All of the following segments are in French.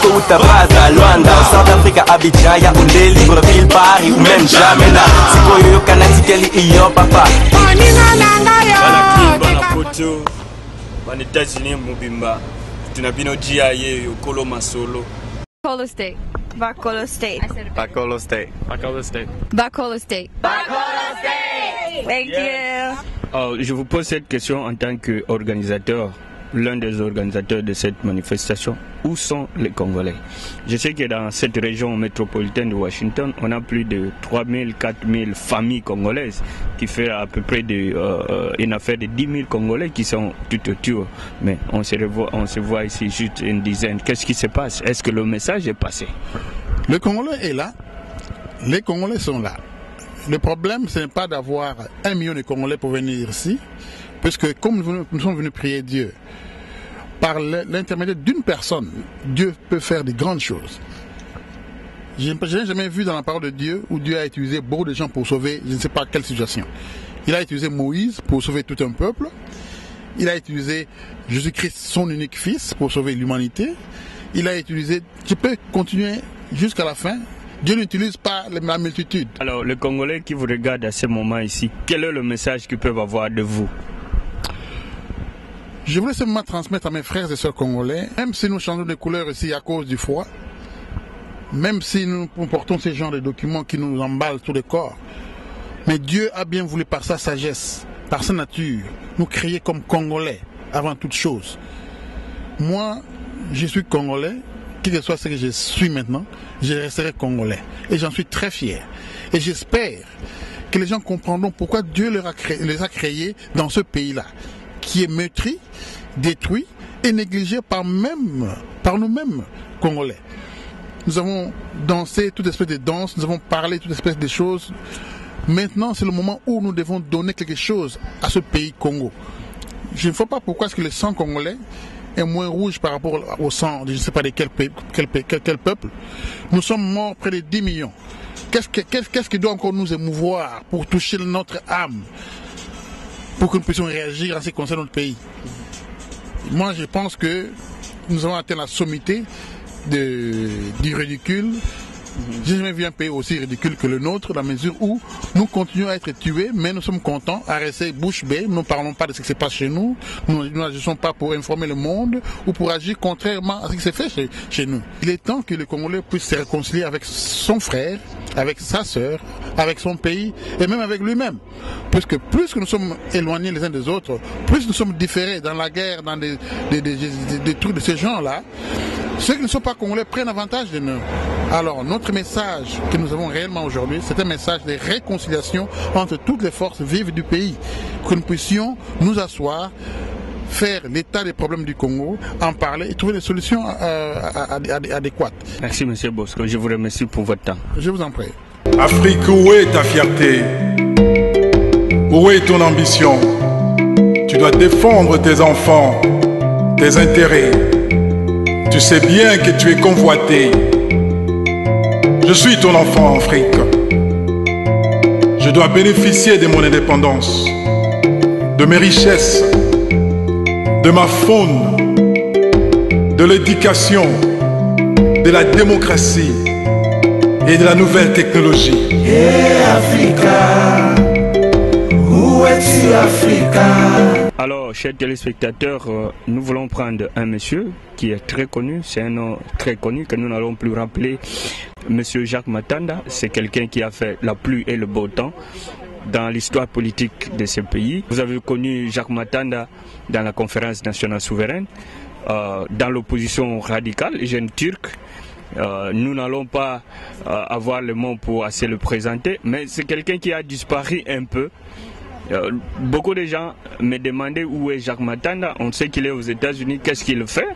Moscou, Tabaza, Luanda, South Africa, Abidjan, Yaoundé, Libreville, Paris ou même Jamena. Si Koyo, Kanatikeli, Iyo, Papa. Aux États-Unis, Mobimba, Tunabino Giaye, Okolo Masolo. Bacollo State. Bacollo State. Bacollo State. Bacollo State. Bacollo State. Bacollo State. Thank you. Je vous pose cette question en tant qu'organisateur, l'un des organisateurs de cette manifestation. Où sont les Congolais? Je sais que dans cette région métropolitaine de Washington, on a plus de 3000, 4000 familles congolaises qui fait à peu près une affaire de 10 000 Congolais qui sont tout autour. Mais on se voit ici juste une dizaine. Qu'est-ce qui se passe? Est-ce que le message est passé? Le Congolais est là. Les Congolais sont là. Le problème, ce n'est pas d'avoir 1 million de Congolais pour venir ici, puisque comme nous sommes venus prier Dieu, par l'intermédiaire d'une personne, Dieu peut faire de grandes choses. Je n'ai jamais vu dans la parole de Dieu où Dieu a utilisé beaucoup de gens pour sauver je ne sais pas quelle situation. Il a utilisé Moïse pour sauver tout un peuple. Il a utilisé Jésus-Christ, son unique fils, pour sauver l'humanité. Il a utilisé, je peux continuer jusqu'à la fin. Dieu n'utilise pas la multitude. Alors, les Congolais qui vous regardent à ce moment ici, quel est le message qu'ils peuvent avoir de vous? Je voulais seulement transmettre à mes frères et sœurs congolais, même si nous changeons de couleur ici à cause du froid, même si nous portons ces genres de documents qui nous emballent tout le corps, mais Dieu a bien voulu par sa sagesse, par sa nature, nous créer comme Congolais avant toute chose. Moi, je suis Congolais, qui que soit ce que je suis maintenant, je resterai Congolais. Et j'en suis très fier. Et j'espère que les gens comprendront pourquoi Dieu les a créés dans ce pays-là, qui est meurtri, détruit et négligé par nous-mêmes, Congolais. Nous avons dansé toute espèce de danse, nous avons parlé toute espèce de choses. Maintenant, c'est le moment où nous devons donner quelque chose à ce pays Congo. Je ne sais pas pourquoi est-ce que le sang congolais est moins rouge par rapport au sang de je ne sais pas de quel peuple. Nous sommes morts près de 10 millions. Qu'est-ce qui doit encore nous émouvoir pour toucher notre âme, pour que nous puissions réagir en ce qui concerne notre pays? Moi, je pense que nous avons atteint la sommité du ridicule. J'ai jamais vu un pays aussi ridicule que le nôtre, dans la mesure où nous continuons à être tués, mais nous sommes contents à rester bouche bée. Nous ne parlons pas de ce qui se passe chez nous. Nous n'agissons pas pour informer le monde ou pour agir contrairement à ce qui se fait chez nous. Il est temps que le Congolais puisse se réconcilier avec son frère, avec sa sœur, avec son pays et même avec lui-même. Puisque plus que nous sommes éloignés les uns des autres, plus nous sommes différés dans la guerre, dans des trucs de ce genre-là, ceux qui ne sont pas Congolais prennent avantage de nous. Alors, notre message que nous avons réellement aujourd'hui, c'est un message de réconciliation entre toutes les forces vives du pays. Que nous puissions nous asseoir, faire l'état des problèmes du Congo, en parler et trouver des solutions adéquates. Merci, M. Bosco. Je vous remercie pour votre temps. Je vous en prie. Afrique, où est ta fierté? Où est ton ambition? Tu dois défendre tes enfants, tes intérêts. Tu sais bien que tu es convoité. Je suis ton enfant, Afrique. Je dois bénéficier de mon indépendance, de mes richesses, de ma faune, de l'éducation, de la démocratie et de la nouvelle technologie. Yeah, Africa, où es-tu, Africa? Alors, chers téléspectateurs, nous voulons prendre un monsieur qui est très connu, c'est un nom très connu que nous n'allons plus rappeler. Monsieur Jacques Matanda, c'est quelqu'un qui a fait la pluie et le beau temps dans l'histoire politique de ce pays. Vous avez connu Jacques Matanda dans la conférence nationale souveraine, dans l'opposition radicale, jeune turc. Nous n'allons pas avoir le mot pour assez le présenter, mais c'est quelqu'un qui a disparu un peu. Beaucoup de gens me demandaient où est Jacques Matanda. On sait qu'il est aux États-Unis, qu'est-ce qu'il fait?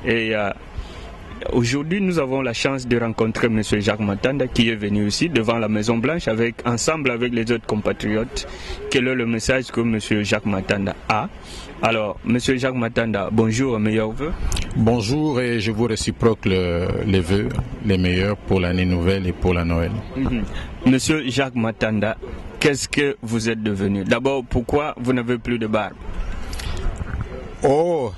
Et aujourd'hui, nous avons la chance de rencontrer M. Jacques Matanda qui est venu ici devant la Maison Blanche ensemble avec les autres compatriotes. Quel est le message que M. Jacques Matanda a? Alors, M. Jacques Matanda, bonjour, meilleurs vœux. Bonjour et je vous réciproque les vœux, les meilleurs pour l'année nouvelle et pour la Noël. Monsieur Jacques Matanda, qu'est-ce que vous êtes devenu? D'abord, pourquoi vous n'avez plus de barbe? Oh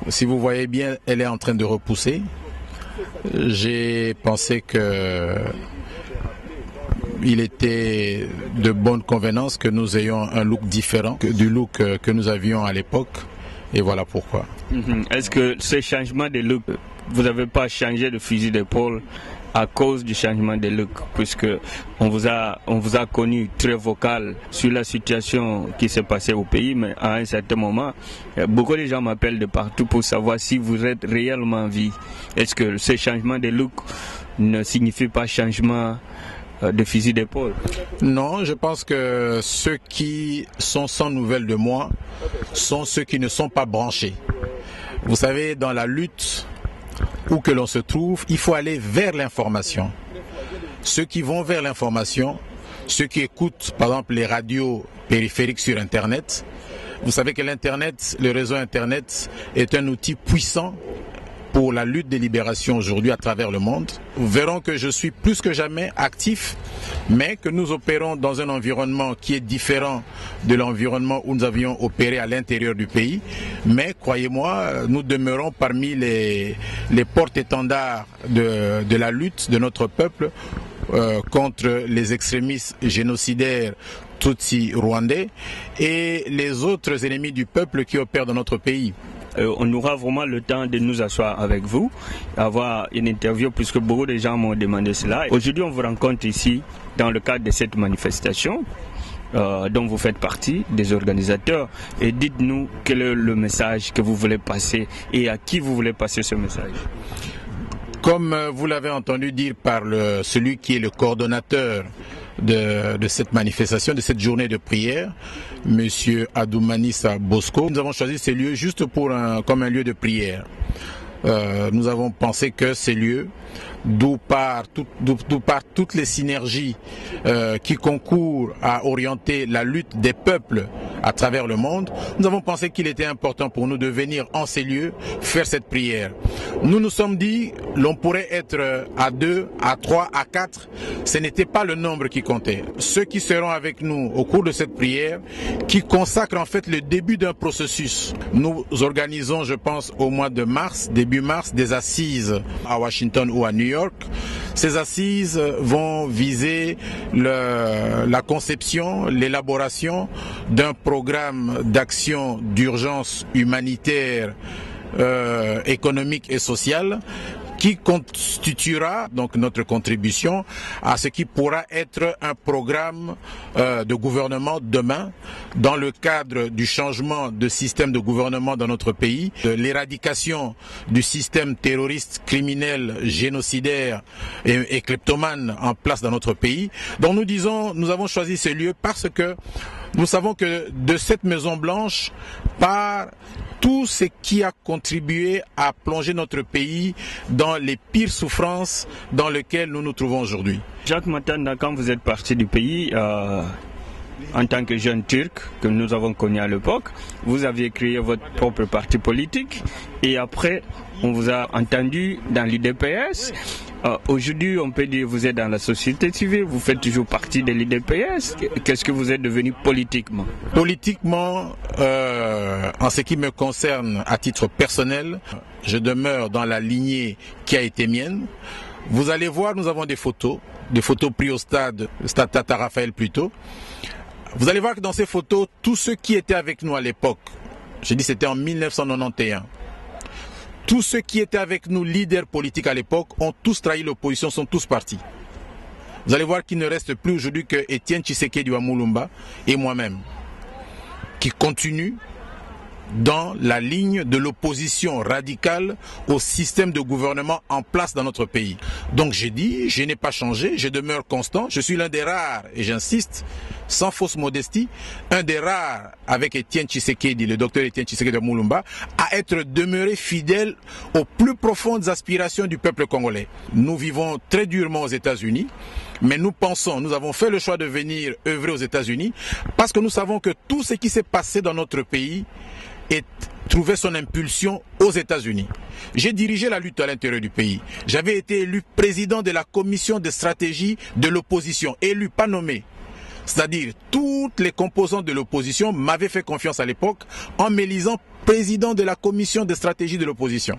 Si vous voyez bien, elle est en train de repousser. J'ai pensé que il était de bonne convenance que nous ayons un look différent du look que nous avions à l'époque. Et voilà pourquoi. Est-ce que ce changement de look, vous n'avez pas changé de fusil d'épaule à cause du changement de look, puisque on vous a connu très vocal sur la situation qui s'est passée au pays, mais à un certain moment, beaucoup de gens m'appellent de partout pour savoir si vous êtes réellement en vie. Est-ce que ce changement de look ne signifie pas changement de fusil d'épaule? Non, je pense que ceux qui sont sans nouvelles de moi sont ceux qui ne sont pas branchés. Vous savez, dans la lutte, où que l'on se trouve, il faut aller vers l'information. Ceux qui vont vers l'information, ceux qui écoutent par exemple les radios périphériques sur Internet, vous savez que l'Internet, le réseau Internet est un outil puissant pour la lutte des libérations aujourd'hui à travers le monde. Nous verrons que je suis plus que jamais actif, mais que nous opérons dans un environnement qui est différent de l'environnement où nous avions opéré à l'intérieur du pays. Mais croyez-moi, nous demeurons parmi les porte-étendards de la lutte de notre peuple contre les extrémistes génocidaires Tutsi rwandais et les autres ennemis du peuple qui opèrent dans notre pays. On aura vraiment le temps de nous asseoir avec vous, avoir une interview, puisque beaucoup de gens m'ont demandé cela. Aujourd'hui, on vous rencontre ici dans le cadre de cette manifestation dont vous faites partie, des organisateurs. Et dites-nous quel est le message que vous voulez passer et à qui vous voulez passer ce message. Comme vous l'avez entendu dire par celui qui est le coordonnateur de cette manifestation, de cette journée de prière, Monsieur Adoumanissa Bosco, nous avons choisi ces lieux juste comme un lieu de prière. Nous avons pensé que ces lieux, d'où partent toutes les synergies qui concourent à orienter la lutte des peuples à travers le monde, nous avons pensé qu'il était important pour nous de venir en ces lieux faire cette prière. Nous nous sommes dit, l'on pourrait être à 2, à 3, à 4, ce n'était pas le nombre qui comptait. Ceux qui seront avec nous au cours de cette prière, qui consacrent en fait le début d'un processus. Nous organisons, je pense, au mois de mars, début mars, des assises à Washington ou à New York. Ces assises vont viser la conception, l'élaboration d'un programme d'action d'urgence humanitaire, économique et sociale qui constituera donc notre contribution à ce qui pourra être un programme de gouvernement demain dans le cadre du changement de système de gouvernement dans notre pays, de l'éradication du système terroriste, criminel, génocidaire et kleptomane en place dans notre pays. Donc nous avons choisi ces lieux parce que nous savons que de cette Maison Blanche part tout ce qui a contribué à plonger notre pays dans les pires souffrances dans lesquelles nous nous trouvons aujourd'hui. Jacques Matanda, quand vous êtes parti du pays, en tant que jeune Turc que nous avons connu à l'époque, vous aviez créé votre propre parti politique et après on vous a entendu dans l'UDPS. Aujourd'hui, on peut dire que vous êtes dans la société civile, vous faites toujours partie de l'UDPS. Qu'est-ce que vous êtes devenu politiquement? Politiquement, en ce qui me concerne à titre personnel, je demeure dans la lignée qui a été mienne. Vous allez voir, nous avons des photos prises au stade Tata Raphaël plutôt. Vous allez voir que dans ces photos, tous ceux qui étaient avec nous à l'époque, je dis c'était en 1991, tous ceux qui étaient avec nous, leaders politiques à l'époque, ont tous trahi l'opposition, sont tous partis. Vous allez voir qu'il ne reste plus aujourd'hui que Étienne Tshisekedi wa Mulumba et moi-même, qui continuent dans la ligne de l'opposition radicale au système de gouvernement en place dans notre pays. Donc j'ai dit, je n'ai pas changé, je demeure constant, je suis l'un des rares, et j'insiste, sans fausse modestie, un des rares avec Étienne Tshisekedi, le docteur Étienne Tshisekedi de Mulumba, à être demeuré fidèle aux plus profondes aspirations du peuple congolais. Nous vivons très durement aux États-Unis, mais nous avons fait le choix de venir œuvrer aux États-Unis parce que nous savons que tout ce qui s'est passé dans notre pays trouvait son impulsion aux États-Unis. J'ai dirigé la lutte à l'intérieur du pays. J'avais été élu président de la commission de stratégie de l'opposition, élu, pas nommé. C'est-à-dire, toutes les composantes de l'opposition m'avaient fait confiance à l'époque en m'élisant président de la commission de stratégie de l'opposition.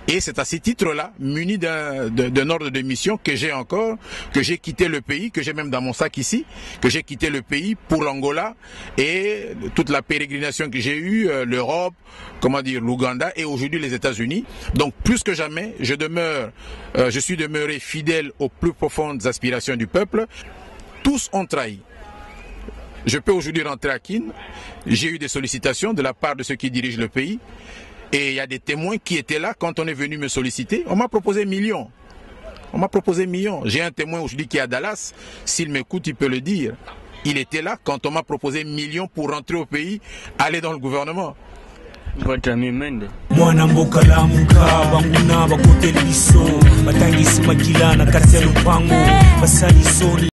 Et c'est à ce titre-là, muni d'un ordre de mission que j'ai encore, que j'ai quitté le pays, que j'ai même dans mon sac ici, que j'ai quitté le pays pour l'Angola et toute la pérégrination que j'ai eue, l'Europe, l'Ouganda et aujourd'hui les États-Unis. Donc plus que jamais, je suis demeuré fidèle aux plus profondes aspirations du peuple. Tous ont trahi. Je peux aujourd'hui rentrer à Kin. J'ai eu des sollicitations de la part de ceux qui dirigent le pays. Et il y a des témoins qui étaient là quand on est venu me solliciter. On m'a proposé millions. J'ai un témoin aujourd'hui qui est à Dallas. S'il m'écoute, il peut le dire. Il était là quand on m'a proposé millions pour rentrer au pays, aller dans le gouvernement. Votre ami Mende.